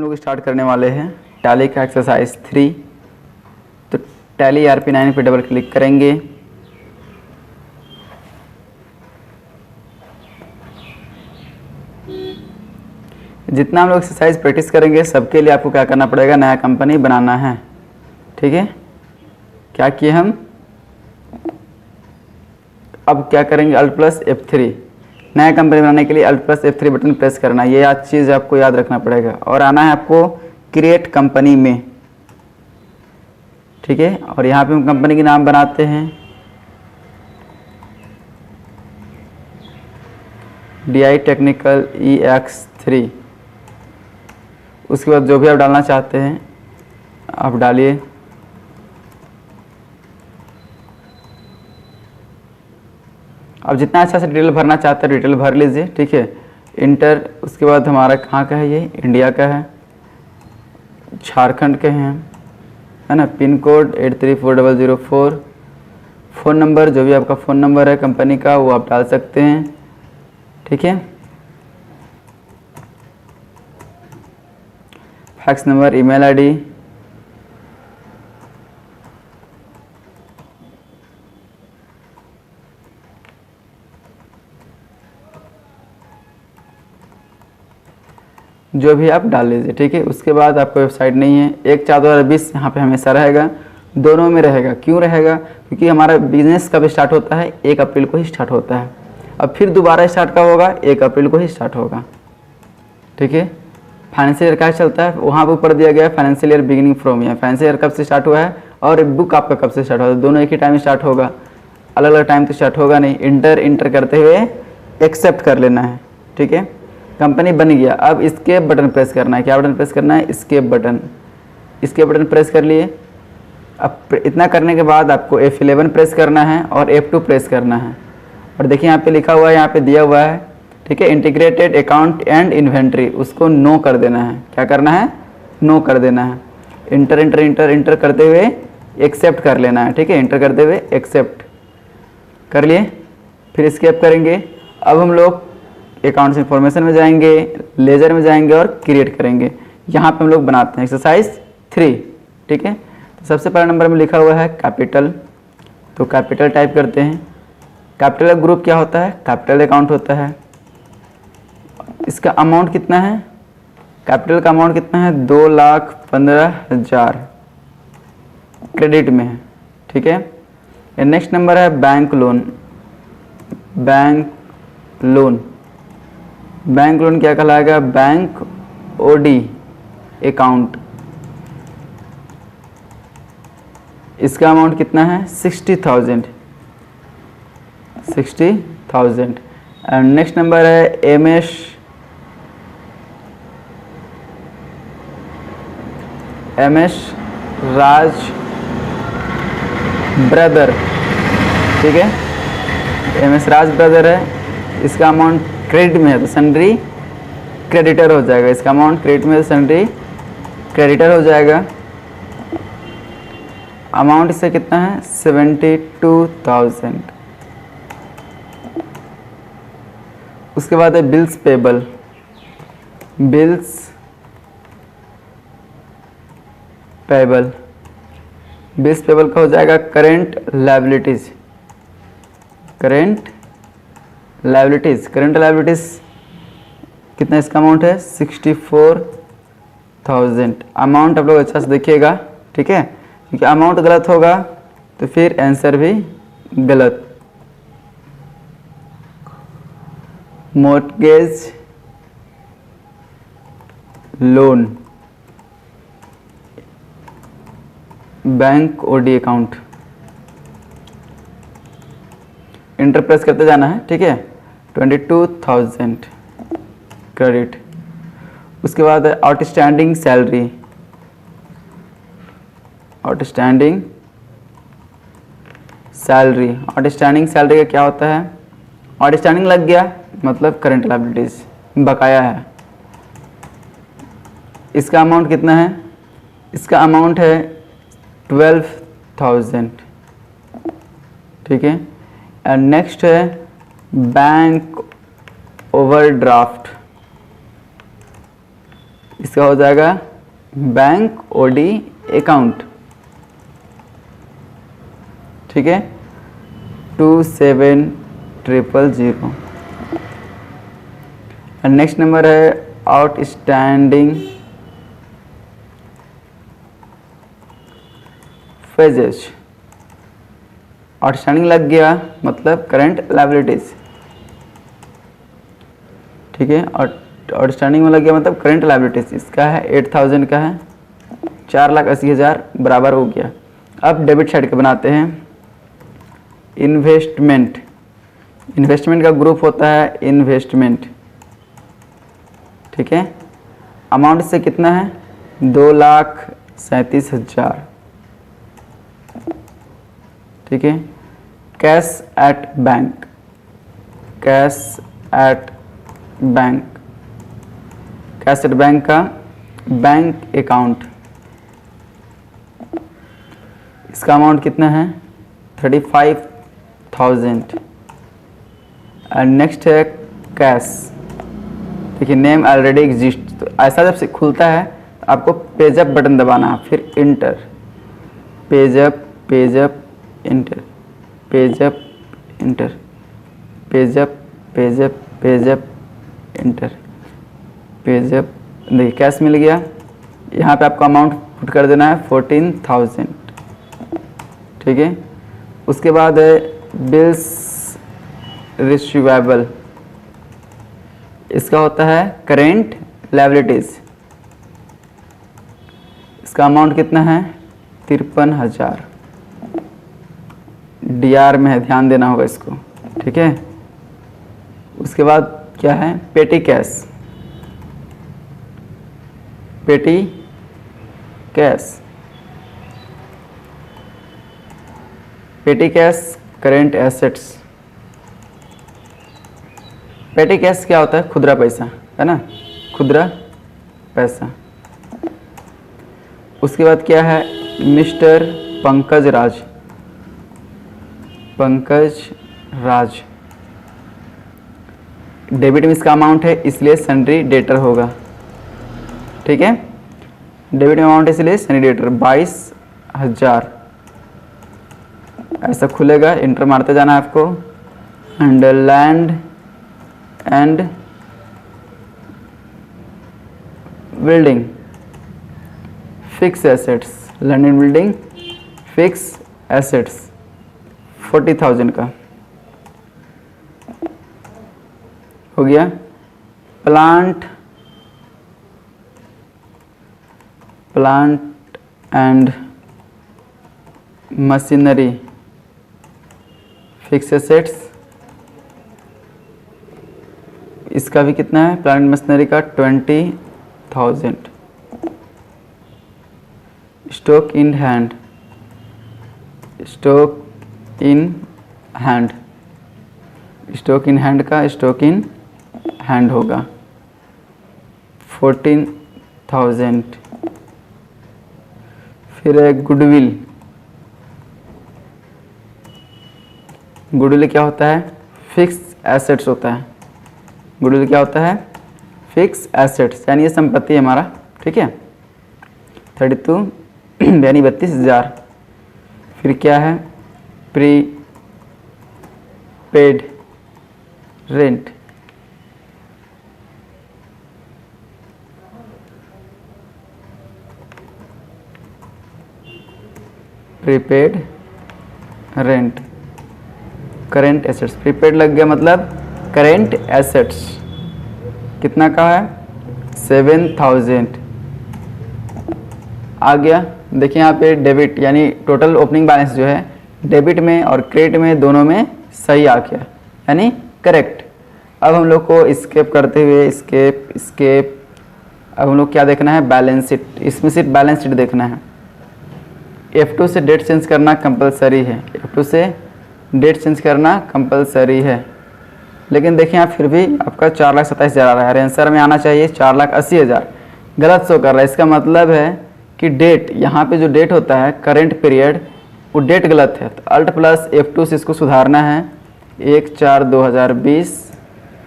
लोग स्टार्ट करने वाले हैं टैली का एक्सरसाइज 3। तो टैली ERP9 पे डबल क्लिक करेंगे। जितना हम लोग एक्सरसाइज प्रैक्टिस करेंगे सबके लिए आपको क्या करना पड़ेगा, नया कंपनी बनाना है। ठीक है, क्या किए हम, अब क्या करेंगे, Alt+F3। नया कंपनी बनाने के लिए Alt+F3 बटन प्रेस करना है, ये आज चीज़ आपको याद रखना पड़ेगा। और आना है आपको क्रिएट कंपनी में। ठीक है, और यहाँ पे हम कंपनी के नाम बनाते हैं DI टेक्निकल EX3। उसके बाद जो भी आप डालना चाहते हैं आप डालिए। अब जितना अच्छा से डिटेल भरना चाहते हैं डिटेल भर लीजिए। ठीक है, इंटर। उसके बाद हमारा कहाँ का है, ये इंडिया का है, झारखंड के हैं, है ना। Pin code 834004। फ़ोन नंबर जो भी आपका फ़ोन नंबर है कंपनी का वो आप डाल सकते हैं। ठीक है, फैक्स नंबर, ईमेल आईडी, जो भी आप डाल लीजिए। ठीक है, उसके बाद आपको वेबसाइट नहीं है, 1/4/2020 यहाँ पे हमेशा रहेगा, दोनों में रहेगा। क्यों रहेगा, क्योंकि हमारा बिजनेस कब स्टार्ट होता है, 1 अप्रैल को ही स्टार्ट होता है। अब फिर दोबारा स्टार्ट कब होगा, 1 अप्रैल को ही स्टार्ट होगा। ठीक है, फाइनेंशियल ईयर क्या चलता है, वहाँ पर ऊपर दिया गया है financial year beginning from year. Financial year कब से स्टार्ट हुआ है और बुक आपका कब से स्टार्ट हुआ है, दोनों एक ही टाइम स्टार्ट होगा, अलग अलग टाइम तो स्टार्ट होगा नहीं। इंटर करते हुए एक्सेप्ट कर लेना है। ठीक है, कंपनी बन गया। अब एस्केप बटन प्रेस करना है। क्या बटन प्रेस करना है, escape button. Escape button press कर लिए। अब इतना करने के बाद आपको F11 प्रेस करना है और F2 प्रेस करना है। और देखिए यहाँ पे लिखा हुआ है, यहाँ पे दिया हुआ है, ठीक है, इंटीग्रेटेड अकाउंट एंड इन्वेंट्री, उसको नो कर देना है। क्या करना है, नो कर देना है। इंटर करते हुए एक्सेप्ट कर लेना है। ठीक है, इंटर करते हुए एक्सेप्ट कर लिए, फिर एस्केप करेंगे। अब हम लोग अकाउंट्स इन्फॉर्मेशन में जाएंगे, लेजर में जाएंगे और क्रिएट करेंगे। यहाँ पे हम लोग बनाते हैं एक्सरसाइज 3। ठीक है, तो सबसे पहला नंबर में लिखा हुआ है कैपिटल, तो कैपिटल टाइप करते हैं। कैपिटल का ग्रुप क्या होता है, कैपिटल अकाउंट होता है। इसका अमाउंट कितना है, कैपिटल का अमाउंट कितना है, 2,15,000 क्रेडिट में है। ठीक है, नेक्स्ट नंबर है bank loan. Bank loan, bank loan क्या कहलाएगा, बैंक OD अकाउंट। इसका अमाउंट कितना है, 60,000। एंड नेक्स्ट नंबर है MS राज ब्रदर। ठीक है, MS राज ब्रदर है, इसका अमाउंट क्रेडिट में है तो सन्ड्री क्रेडिटर हो जाएगा। इसका अमाउंट क्रेडिट में है तो सन्ड्री क्रेडिटर हो जाएगा। अमाउंट इससे कितना है, 72,000। उसके बाद है बिल्स पेबल। बिल्स पेबल का हो जाएगा करेंट लायबिलिटीज। करेंट लायबिलिटीज कितना इसका अमाउंट है, 64,000। अमाउंट आप लोग अच्छा से देखिएगा। ठीक है, क्योंकि अमाउंट गलत होगा तो फिर आंसर भी गलत। Mortgage loan, bank OD account, enter press करते जाना है। ठीक है, 22,000 क्रेडिट। उसके बाद है आउटस्टैंडिंग सैलरी। आउटस्टैंडिंग सैलरी का क्या होता है, आउटस्टैंडिंग लग गया मतलब करंट लायबिलिटीज, बकाया है। इसका अमाउंट कितना है, इसका अमाउंट है 12,000। ठीक है, एंड नेक्स्ट है बैंक ओवरड्राफ्ट। इसका हो जाएगा बैंक ओडी अकाउंट, ठीक है, 27000। और नेक्स्ट नंबर है आउटस्टैंडिंग फेजेज। आउटस्टैंडिंग लग गया मतलब करंट लायबिलिटीज, ठीक है, और आउटस्टैंडिंग में लग गया मतलब करंट लायबिलिटीज। इसका है 8000 का है, 4,80,000 बराबर हो गया। अब डेबिट साइड के बनाते हैं इन्वेस्टमेंट। इन्वेस्टमेंट का ग्रुप होता है इन्वेस्टमेंट, ठीक है। अमाउंट से कितना है 2,37,000, ठीक है। Cash at bank, cash at bank, cash at bank का बैंक अकाउंट, इसका अमाउंट कितना है 35,000। और नेक्स्ट है कैश, देखिए नेम ऑलरेडी एग्जिस्ट। तो ऐसा जब से खुलता है तो आपको पेजअप बटन दबाना है, फिर inter, page up page up inter, page up inter, page up page up page up inter, page up. देखिए कैश मिल गया। यहाँ पे आपको अमाउंट पुट कर देना है 14,000, ठीक है। उसके बाद है बिल्स रिसीवेबल, इसका होता है करेंट लायबिलिटीज। इसका अमाउंट कितना है 53,000। डीआर में है, ध्यान देना होगा इसको, ठीक है। उसके बाद क्या है पेटी कैश, पेटी कैश, पेटी कैश करेंट एसेट्स। पेटी कैश क्या होता है खुदरा पैसा, है ना, खुदरा पैसा। उसके बाद क्या है मिस्टर पंकज राज, पंकज राज। डेबिट में इसका अमाउंट है इसलिए सन्ड्री डेटर होगा, ठीक है। डेबिट में अमाउंट है इसलिए सन्ड्री डेटर 22,000 ऐसा खुलेगा। इंटर मारते जाना है आपको। And land and building fix assets, land and building fix assets 40,000 का हो गया। Plant and machinery fix assets, इसका भी कितना है प्लांट मशीनरी का 20,000। Stock in hand, stock in hand, stock in hand का स्टॉक इन हैंड होगा 14,000। फिर है गुडविल। गुडविल क्या होता है फिक्स एसेट्स होता है। गुडविल क्या होता है फिक्स एसेट्स, यानी ये संपत्ति है हमारा, ठीक है। 32 यानी 32,000। फिर क्या है pre paid rent, prepaid rent current assets. Prepaid लग गया मतलब करेंट एसेट्स कितना का है 7,000 आ गया। देखिए यहाँ पे डेबिट यानी टोटल ओपनिंग बैलेंस जो है डेबिट में और क्रेडिट में दोनों में सही आ गया, यानी करेक्ट। अब हम लोग को स्केप करते हुए स्केप अब हम लोग क्या देखना है बैलेंस शीट। इसमें सिर्फ बैलेंस शीट देखना है। F2 से डेट चेंज करना कंपलसरी है, F2 से डेट चेंज करना कंपलसरी है। लेकिन देखिए यहाँ फिर भी आपका 4,27,000 आ रहा है, आंसर में आना चाहिए 4,80,000, गलत शो कर रहा है। इसका मतलब है कि डेट यहाँ पे जो डेट होता है करेंट पीरियड वो डेट गलत है। तो अल्ट प्लस F2 से इसको सुधारना है। 1/4/2020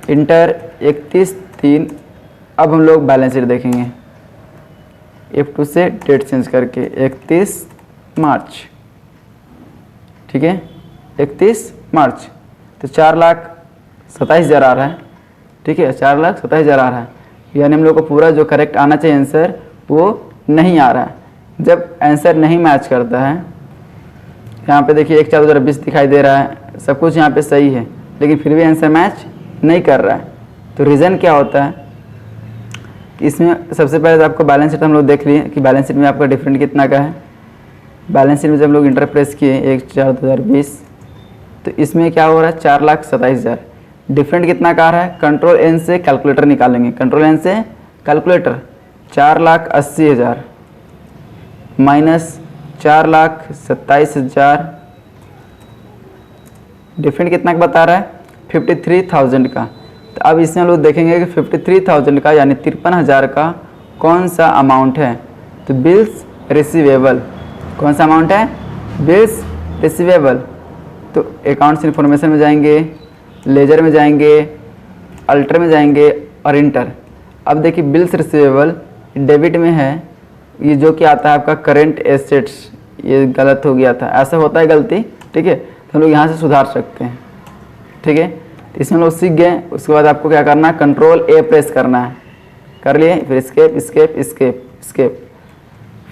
इंटर 31/3। अब हम लोग बैलेंस शीट देखेंगे। F2 से डेट चेंज करके 31 मार्च, ठीक है, 31 मार्च। तो 4,27,000 आ रहा है, ठीक है, 4,27,000 आ रहा है। यानी हम लोग को पूरा जो करेक्ट आना चाहिए आंसर वो नहीं आ रहा है। जब आंसर नहीं मैच करता है, यहाँ पे देखिए 1/4/2020 दिखाई दे रहा है, सब कुछ यहाँ पे सही है, लेकिन फिर भी आंसर मैच नहीं कर रहा है। तो रीज़न क्या होता है? इसमें सबसे पहले तो आपको बैलेंस शीट हम लोग देख लिए कि बैलेंस शीट में आपका डिफरेंट कितना का है। बैलेंस शीट में जब हम लोग इंटर प्रेस किए 1/4/2020, तो इसमें क्या हो रहा है 4,27,000। डिफरेंट कितना का आ रहा है? कंट्रोल एन से कैलकुलेटर निकालेंगे, कंट्रोल एन से कैलकुलेटर 4,80,000 माइनस 4,27,000, डिफरेंट कितना का बता रहा है? 53,000 का। तो अब इसमें हम लोग देखेंगे कि 53,000 का यानी 53,000 का कौन सा अमाउंट है। तो बिल्स रिसीवेबल, कौन सा अमाउंट है? Bills receivable. तो अकाउंट्स इन्फॉर्मेशन में जाएंगे, लेजर में जाएंगे, अल्टर में जाएंगे और इंटर। अब देखिए बिल्स रिसीवेबल डेबिट में है, ये जो कि आता है आपका करेंट एसेट्स, ये गलत हो गया था, ऐसा होता है गलती, ठीक है। तो हम लोग यहाँ से सुधार सकते हैं, ठीक है। तो इसमें हम लोग सीख गए। उसके बाद आपको क्या करना है? कंट्रोल ए प्रेस करना है, कर लिए, फिर स्केप स्केप स्केप स्केप,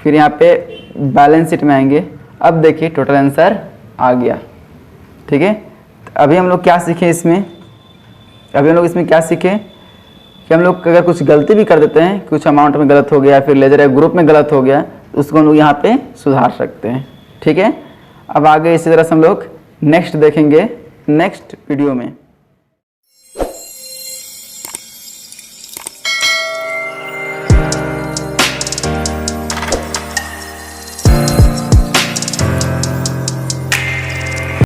फिर यहाँ पे बैलेंस शीट में आएंगे। अब देखिए टोटल आंसर आ गया, ठीक है। तो अभी हम लोग क्या सीखे इसमें? अभी हम लोग इसमें क्या सीखे कि हम लोग अगर कुछ गलती भी कर देते हैं, कुछ अमाउंट में गलत हो गया, फिर लेजर या ग्रुप में गलत हो गया, तो उसको हम लोग यहाँ पे सुधार सकते हैं, ठीक है। अब आगे इसी तरह से हम लोग नेक्स्ट देखेंगे नेक्स्ट वीडियो में।